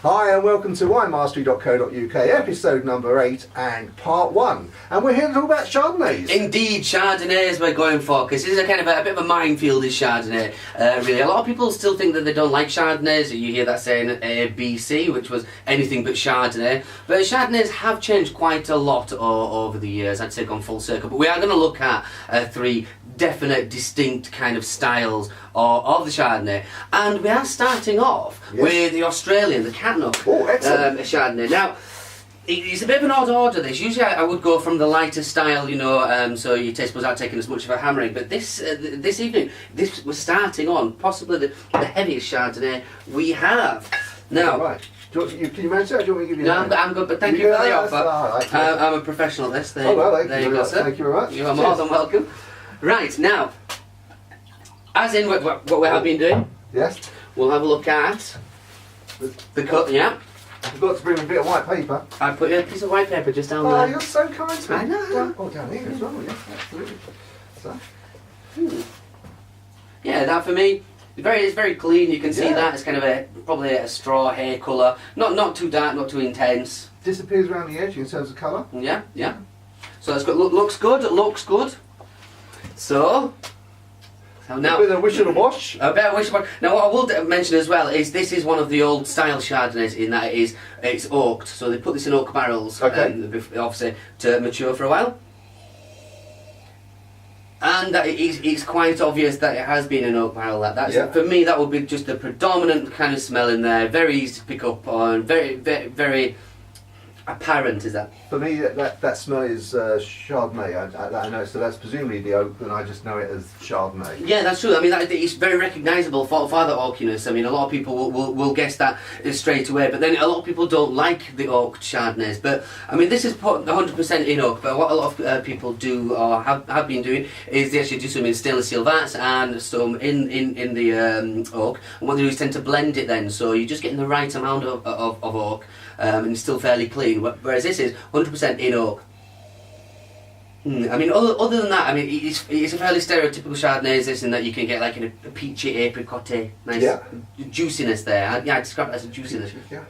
Hi and welcome to winemastery.co.uk, episode number 8 and part 1. And we're here to talk about Chardonnays. Indeed, Chardonnays we're going for, because this is a kind of a bit of a minefield, is Chardonnay. Really, a lot of people still think that they don't like Chardonnays. You hear that saying ABC, which was anything but Chardonnay. But Chardonnays have changed quite a lot over the years, I'd say gone full circle. But we are going to look at 3 definite, distinct kind of styles of the Chardonnay. And we are starting off with the Australian, the Catnock Chardonnay. Now, it's a bit of an odd order, this. Usually I would go from the lighter style, you know, so your taste buds aren't taking as much of a hammering. But this evening, this was starting on possibly the heaviest Chardonnay we have. Now, right. Can you manage that? Do you want me to give you No, I'm good, but thank you for the offer. I'm a professional at this. There you go, sir. Thank you very much. You are more than welcome. Right, now, as in what we have been doing, yes, we'll have a look at the cut, yeah. I forgot to bring a bit of white paper. I put a piece of white paper just down there. Oh, you're so kind to me. I know. Oh, down here as well, yeah, absolutely. So. Yeah, that for me, it's very clean. You can see that it's kind of probably a straw hair colour, not too dark, not too intense. Disappears around the edge in terms of colour. Yeah, yeah. So it's got looks good. It looks good. So now, a bit of wish and a wash. A bit of wish and wash. Now, what I will mention as well is this is one of the old style Chardonnays in that it's oaked. So they put this in oak barrels, obviously to mature for a while. And it's quite obvious that it has been an oak barrel. For me, that would be just the predominant kind of smell in there. Very easy to pick up on. Very, very, very apparent, is that? For me, that smell is Chardonnay. I know, so that's presumably the oak, and I just know it as Chardonnay. Yeah, that's true. I mean, it's very recognisable for the oakiness. I mean, a lot of people will guess that straight away, but then a lot of people don't like the oaked Chardonnays. But I mean, this is put 100% in oak. But what a lot of people do or have been doing is they actually do some in stainless steel vats and some in the oak. And what they do is tend to blend it then, so you're just getting the right amount of oak. And it's still fairly clean, whereas this is 100% in oak. I mean, other than that, I mean, it's a fairly stereotypical Chardonnay, is this, in that you can get like a peachy, apricoty, nice juiciness there. I describe it as a juiciness. Yeah.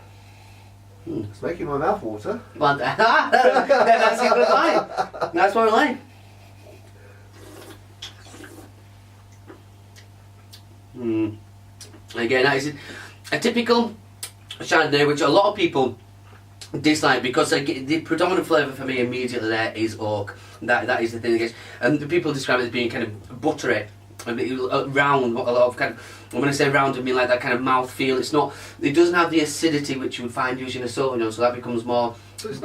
It's making my mouth water. But that's a good line. That's what I like. Again, that is a typical Chardonnay, which a lot of people dislike because the predominant flavour for me immediately there is oak. That is the thing, I guess. And the people describe it as being kind of buttery and round. A lot of kind of, when I say round, I mean like that kind of mouth feel. It doesn't have the acidity which you would find using a Sauvignon, so that becomes more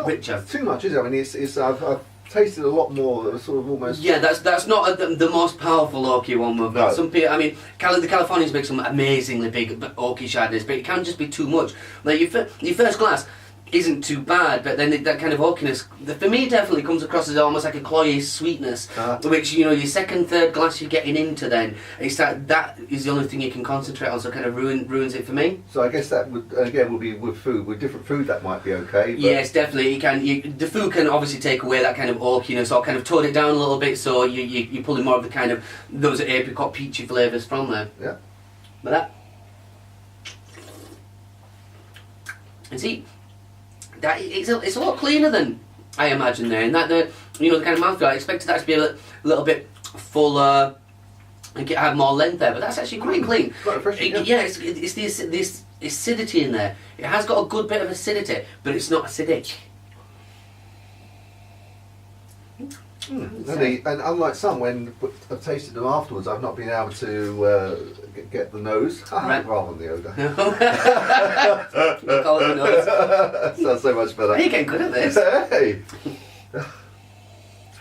richer. Too much, is it? I mean, I've tasted a lot more that was sort of almost... Yeah, that's not the most powerful oaky one. No. Some people, I mean, the Californians make some amazingly big oaky Chardonnays, but it can just be too much. Like your first glass isn't too bad, but then that kind of oakiness, for me, definitely comes across as almost like a cloyy sweetness, which, you know, your second, third glass you're getting into then, that is the only thing you can concentrate on, so it kind of ruins it for me. So I guess that would, again, would be with food. With different food that might be okay. But yes, definitely. The food can obviously take away that kind of oakiness, or kind of tone it down a little bit, so you're pulling more of the kind of, those apricot, peachy flavours from there. Yeah. But that... And see... it's a lot cleaner than I imagine there, and that the kind of mouthfeel. I expected that to be a little bit fuller and have more length there, but that's actually quite clean. Quite refreshing. It's this acidity in there. It has got a good bit of acidity, but it's not acidic. And unlike some, when I've tasted them afterwards, I've not been able to get the nose rather than the odour. We'll call it the nose. Sounds so much better. You're getting good at this. Hey.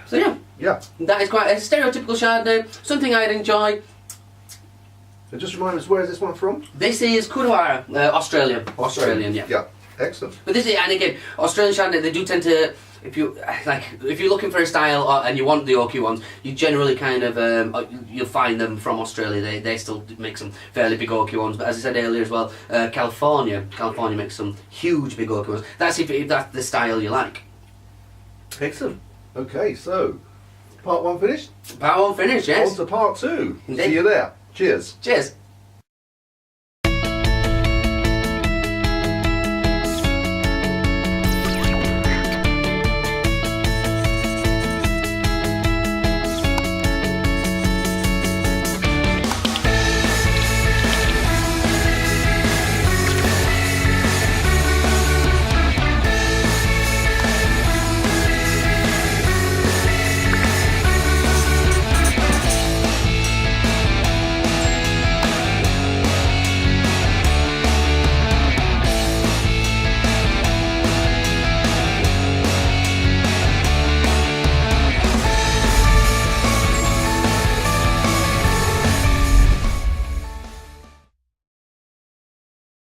So yeah, that is quite a stereotypical Chardonnay. Something I'd enjoy. So just remind us, where is this one from? This is Coonawarra, Australian. Australian, yeah. Yeah, excellent. But this is, and again, Australian Chardonnay, they do tend to. If you're looking for a style and you want the oaky ones, you generally kind of you'll find them from Australia. They still make some fairly big oaky ones, but as I said earlier as well, California makes some huge big oaky ones. That's if that's the style you like. Excellent. Okay, so part 1 finished. Part 1 finished, yes. On to part 2. Indeed. See you there. Cheers. Cheers.